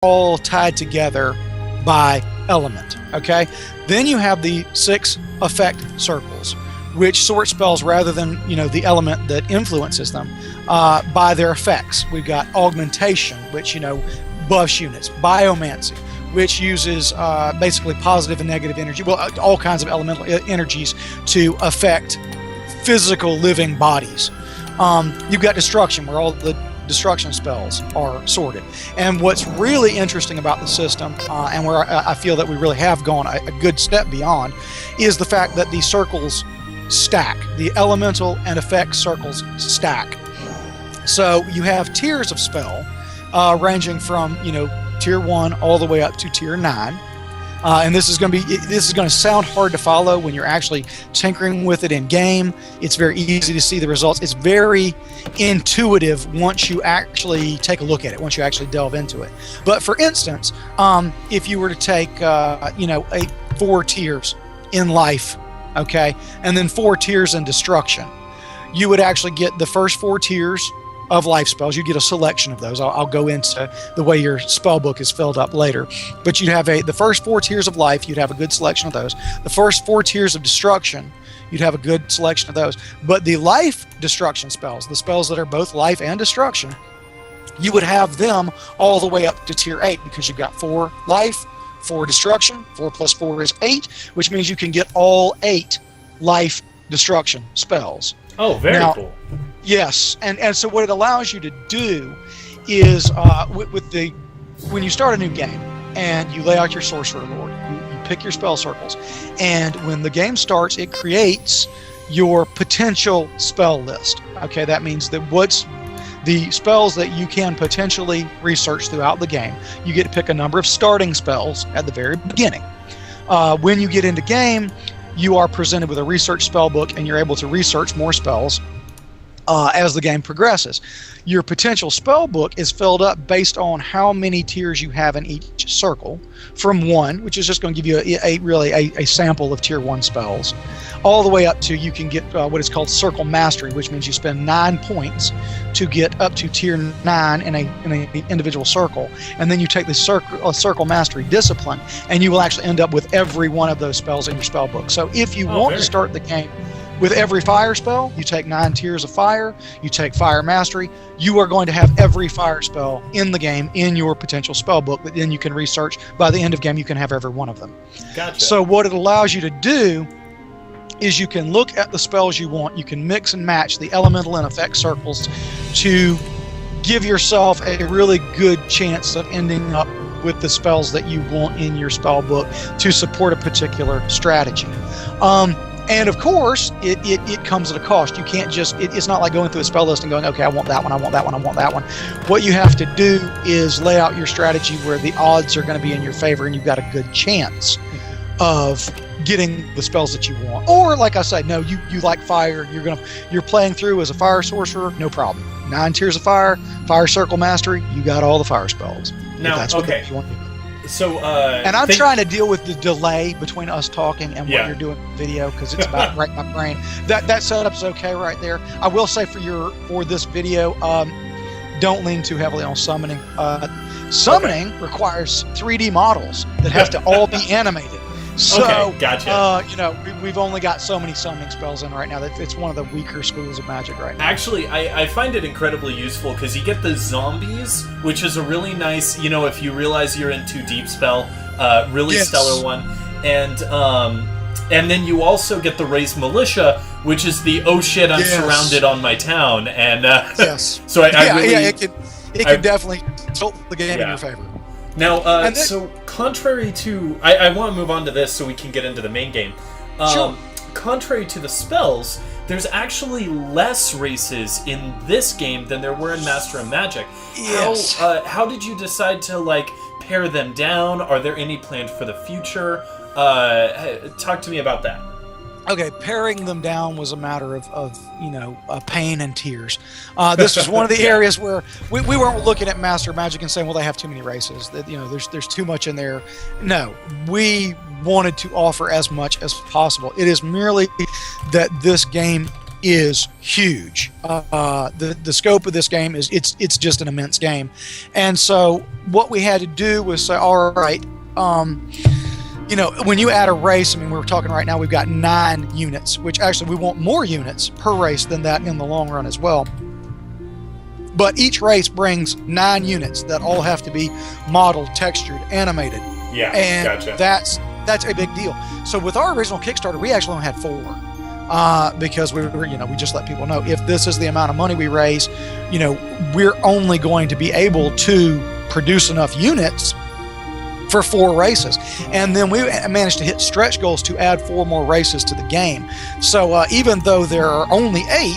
all tied together by element. Okay, then you have the 6 effect circles, which sort spells rather than the element that influences them by their effects. We've got augmentation, which buffs units, biomancy, which uses basically positive and negative energy, all kinds of elemental energies to affect physical living bodies. You've got destruction, where all the destruction spells are sorted. And what's really interesting about the system, and where I feel that we really have gone a good step beyond, is the fact that the circles stack. The elemental and effect circles stack. So you have tiers of spell, ranging from tier 1 all the way up to tier 9. And this is going to sound hard to follow when you're actually tinkering with it in game. It's very easy to see the results. It's very intuitive once you actually take a look at it, once you actually delve into it. But for instance, if you were to take 4 tiers in life, okay, and then 4 tiers in destruction, you would actually get the first 4 tiers of life spells. You get a selection of those. I'll go into the way your spell book is filled up later. But you'd have the first 4 tiers of life, you'd have a good selection of those. The first 4 tiers of destruction, you'd have a good selection of those. But the life destruction spells, the spells that are both life and destruction, you would have them all the way up to tier 8, because you've got 4 life, 4 destruction. 4 plus 4 is 8, which means you can get all 8 life destruction spells. Oh, very cool. Yes, and so what it allows you to do is when you start a new game and you lay out your Sorcerer Lord, you pick your spell circles, and when the game starts, it creates your potential spell list. Okay, that means that what's the spells that you can potentially research throughout the game. You get to pick a number of starting spells at the very beginning. When you get into game, you are presented with a research spell book, and you're able to research more spells as the game progresses. Your potential spell book is filled up based on how many tiers you have in each circle, from 1, which is just going to give you a sample of tier 1 spells, all the way up to you can get what is called circle mastery, which means you spend 9 points to get up to tier 9 in an individual circle, and then you take the circle mastery discipline, and you will actually end up with every one of those spells in your spell book. So if you want to start the game with every fire spell, you take 9 tiers of fire, you take fire mastery, you are going to have every fire spell in the game in your potential spell book that then you can research. By the end of game, you can have every one of them. Gotcha. So what it allows you to do is you can look at the spells you want, you can mix and match the elemental and effect circles to give yourself a really good chance of ending up with the spells that you want in your spell book to support a particular strategy. And of course, it comes at a cost. You can't just, it's not like going through a spell list and going, okay, I want that one, I want that one, I want that one. What you have to do is lay out your strategy where the odds are going to be in your favor, and you've got a good chance of getting the spells that you want. Or like I said, no, you like fire, you're playing through as a fire sorcerer, no problem. 9 tiers of fire, fire circle mastery, you got all the fire spells. Now, that's okay. What you want to do. So, and I'm trying to deal with the delay between us talking and what you're doing in the video, because it's about right in my brain. That setup's okay right there. I will say for this video, don't lean too heavily on summoning. Summoning requires 3D models that have to all be animated. So, okay, gotcha. We've only got so many summoning spells in right now that it's one of the weaker schools of magic right now. Actually, I find it incredibly useful because you get the zombies, which is a really nice, if you realize you're in too deep spell, really stellar one. And then you also get the raised militia, which is the oh shit, I'm surrounded on my town. And so it can definitely tilt the game in your favor. Now, so contrary to... I want to move on to this so we can get into the main game. Sure. Contrary to the spells, there's actually less races in this game than there were in Master of Magic. Yes. How did you decide to, pare them down? Are there any planned for the future? Talk to me about that. Okay, paring them down was a matter of pain and tears. This was one of the areas where we weren't looking at Master Magic and saying, well, they have too many races. That there's too much in there. No, we wanted to offer as much as possible. It is merely that this game is huge. The scope of this game is it's just an immense game, and so what we had to do was say, all right, when you add a race, I mean, we're talking right now, we've got 9 units, which actually we want more units per race than that in the long run as well. But each race brings 9 units that all have to be modeled, textured, animated. Yeah, and gotcha. That's a big deal. So with our original Kickstarter, we actually only had 4 because we just let people know, if this is the amount of money we raise, we're only going to be able to produce enough units for 4 races. And then we managed to hit stretch goals to add 4 more races to the game. So even though there are only 8,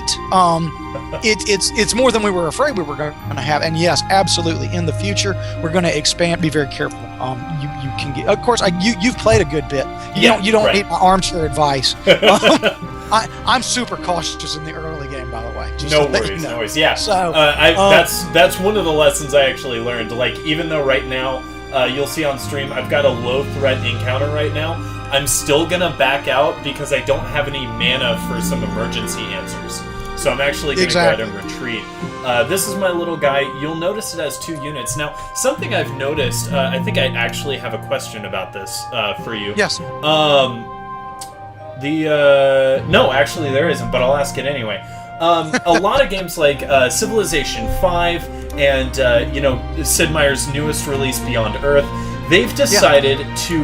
it's more than we were afraid we were going to have. And yes, absolutely, in the future we're going to expand. Be very careful. You can get, of course, you've played a good bit. You don't need my armchair advice. I'm super cautious in the early game, by the way. No worries. Yeah. So that's one of the lessons I actually learned. Like, even though right now, you'll see on stream, I've got a low threat encounter right now, I'm still gonna back out because I don't have any mana for some emergency answers. So I'm actually gonna go ahead and retreat. This is my little guy. You'll notice it has 2 units. Now, something I've noticed, I think I actually have a question about this for you. Yes. No, actually there isn't, but I'll ask it anyway. A lot of games like Civilization 5 and Sid Meier's newest release, Beyond Earth, they've decided to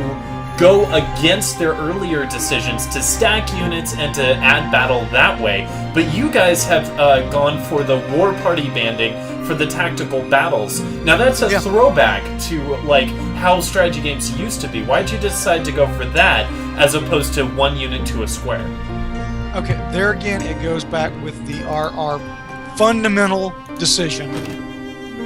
go against their earlier decisions to stack units and to add battle that way. But you guys have gone for the war party banding for the tactical battles. Now that's a throwback to like how strategy games used to be. Why'd you decide to go for that as opposed to 1 unit to a square? Okay, there again, it goes back with our fundamental decision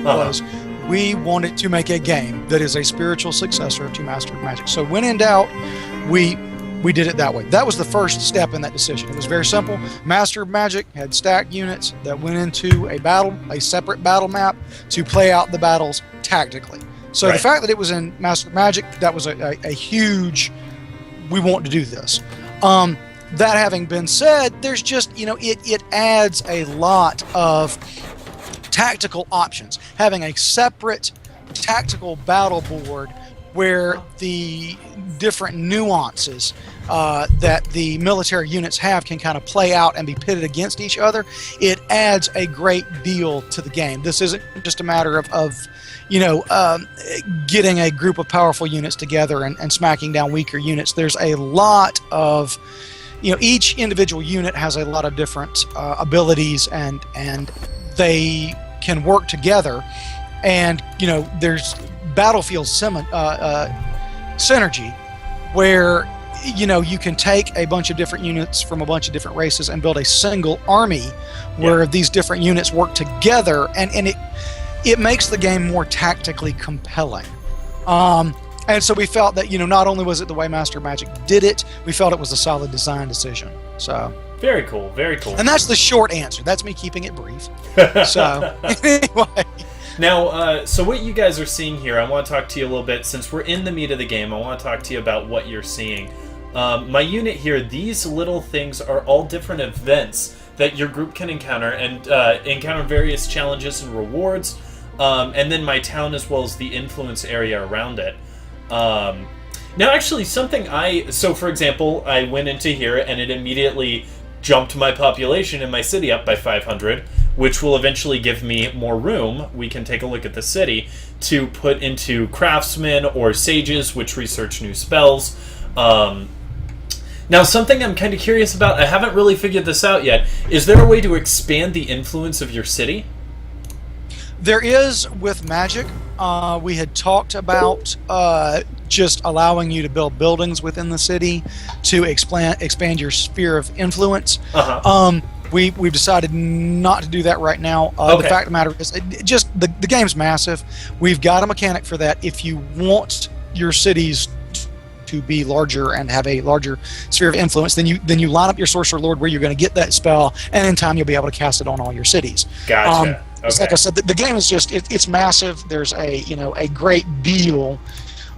was we wanted to make a game that is a spiritual successor to Master of Magic. So when in doubt, we did it that way. That was the first step in that decision. It was very simple. Master of Magic had stacked units that went into a separate battle map to play out the battles tactically. So the fact that it was in Master of Magic, that was a huge, we want to do this. That having been said, there's just, it adds a lot of tactical options. Having a separate tactical battle board where the different nuances that the military units have can kind of play out and be pitted against each other, it adds a great deal to the game. This isn't just a matter of getting a group of powerful units together and smacking down weaker units. There's a lot of each individual unit has a lot of different abilities, and they can work together. And there's battlefield synergy, where you can take a bunch of different units from a bunch of different races and build a single army where these different units work together, and it makes the game more tactically compelling. And so we felt that, not only was it the way Master Magic did it, we felt it was a solid design decision. So very cool, very cool. And that's the short answer. That's me keeping it brief. So anyway. Now, so what you guys are seeing here, I want to talk to you a little bit. Since we're in the meat of the game, I want to talk to you about what you're seeing. My unit here, these little things are all different events that your group can encounter, and encounter various challenges and rewards. And then my town as well as the influence area around it. Now, actually, so for example, I went into here and it immediately jumped my population in my city up by 500, which will eventually give me more room. We can take a look at the city to put into craftsmen or sages, which research new spells. Now, something I'm kind of curious about, I haven't really figured this out yet. Is there a way to expand the influence of your city? There is with Magic. We had talked about just allowing you to build buildings within the city to expand your sphere of influence. We've decided not to do that right now. The fact of the matter is, the game's massive. We've got a mechanic for that. If you want your cities to be larger and have a larger sphere of influence, then you line up your Sorcerer Lord where you're going to get that spell, and in time you'll be able to cast it on all your cities. Gotcha. Like I said, the game is just it's massive. There's a great deal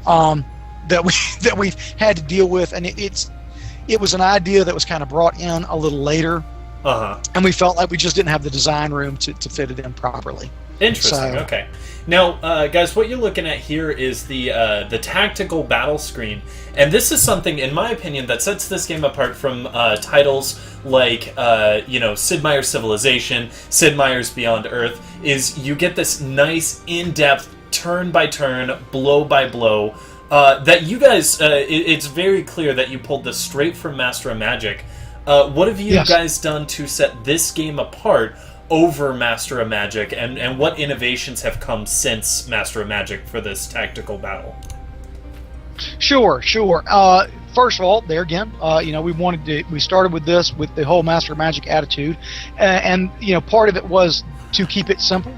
that we've had to deal with, and it was an idea that was kind of brought in a little later And we felt like we just didn't have the design room to fit it in properly. Interesting. Okay. Now, guys, what you're looking at here is the tactical battle screen, and this is something, in my opinion, that sets this game apart from titles like, Sid Meier's Civilization, Sid Meier's Beyond Earth. Is you get this nice, in-depth, turn-by-turn, blow-by-blow. That you guys, it's very clear that you pulled this straight from Master of Magic. What have you guys done to set this game apart over Master of Magic, and what innovations have come since Master of Magic for this tactical battle? Sure. First of all, there again, we started with this with the whole Master of Magic attitude, and part of it was to keep it simple.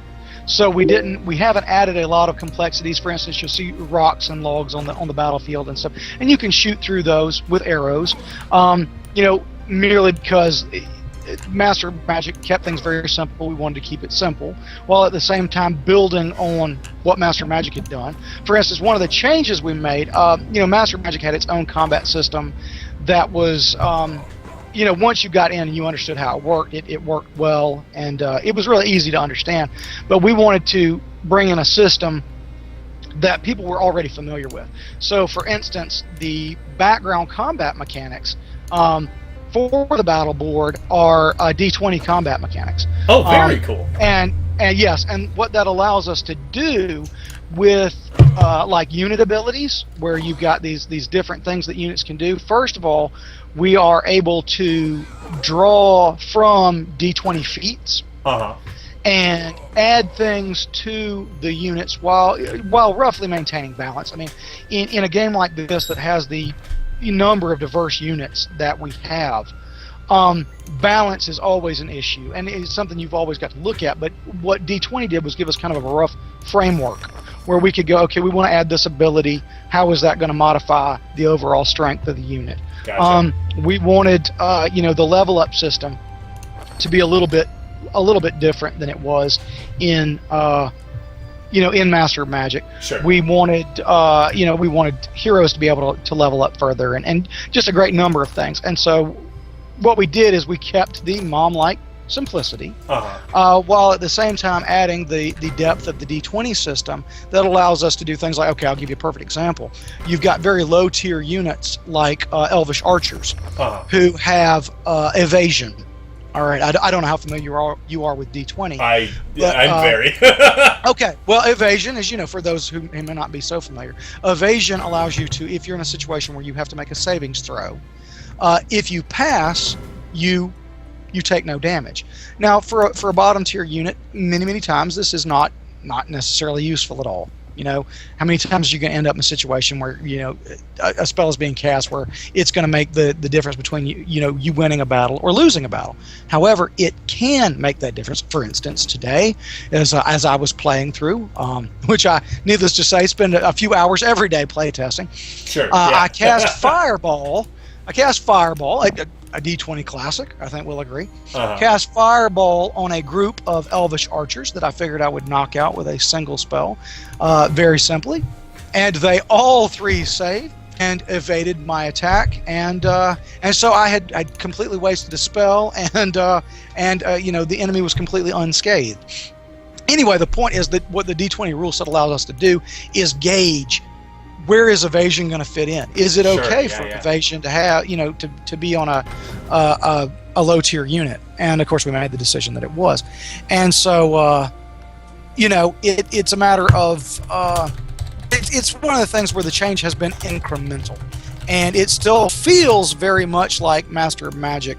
So we haven't added a lot of complexities. For instance, you'll see rocks and logs on the battlefield and stuff, and you can shoot through those with arrows. Merely because Master of Magic kept things very simple. We wanted to keep it simple, while at the same time building on what Master of Magic had done. For instance, one of the changes we made, Master of Magic had its own combat system that was, once you got in and you understood how it worked, it worked well, and it was really easy to understand. But we wanted to bring in a system that people were already familiar with. So, for instance, the background combat mechanics for the battle board are D20 combat mechanics. Oh, very cool. And yes, and what that allows us to do with like unit abilities, where you've got these different things that units can do. First of all, we are able to draw from D20 feats and add things to the units while roughly maintaining balance. I mean, in a game like this that has the number of diverse units that we have, balance is always an issue, and it's something you've always got to look at. But what D20 did was give us kind of a rough framework where we could go, okay, we want to add this ability. How is that going to modify the overall strength of the unit? Gotcha. We wanted the level up system to be a little bit different than it was in in Master of Magic. Sure. We wanted heroes to be able to level up further, and just a great number of things. And so what we did is we kept the mom-like simplicity, while at the same time adding the depth of the D20 system that allows us to do things like, okay, I'll give you a perfect example. You've got very low tier units like Elvish archers who have evasion. All right, I don't know how familiar you are with D20. I'm very. Okay, well, evasion is, for those who may not be so familiar, evasion allows you to, if you're in a situation where you have to make a savings throw, if you pass, you take no damage. Now, for a bottom tier unit, many times this is not necessarily useful at all. How many times are you going to end up in a situation where a spell is being cast where it's going to make the difference between you winning a battle or losing a battle? However, it can make that difference. For instance, today, as I was playing through, which I, needless to say, spend a few hours every day play testing. Sure. I cast Fireball. A D20 classic, I think we'll agree. Cast Fireball on a group of Elvish archers that I figured I would knock out with a single spell, very simply. And they all three saved and evaded my attack, and so I'd completely wasted a spell, and the enemy was completely unscathed. Anyway, the point is that what the D20 rule set allows us to do is gauge, where is evasion going to fit in? Is it okay for evasion to have, to be on a low tier unit? And of course, we made the decision that it was. And so, it's a matter of, it's one of the things where the change has been incremental, and it still feels very much like Master of Magic,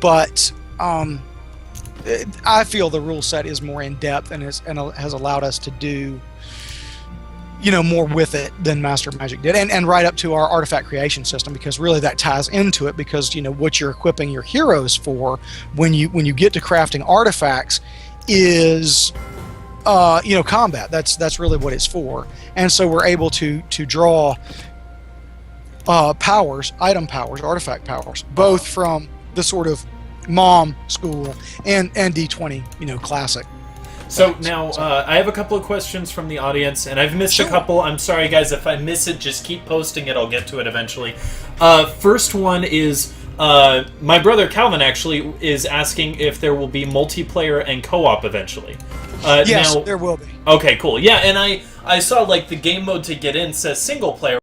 but I feel the rule set is more in depth and has allowed us to do more with it than Master of Magic did, and right up to our artifact creation system, because really that ties into it, because what you're equipping your heroes for when you get to crafting artifacts is combat. That's really what it's for. And so we're able to draw powers, item powers, artifact powers, both from the sort of mom school and D20 classic. So now, I have a couple of questions from the audience, and I've missed a couple. I'm sorry, guys, if I miss it, just keep posting it. I'll get to it eventually. First one is, My brother Calvin actually is asking if there will be multiplayer and co-op eventually. Yes, now, there will be. Okay, cool. Yeah, and I saw like the game mode to get in says single player.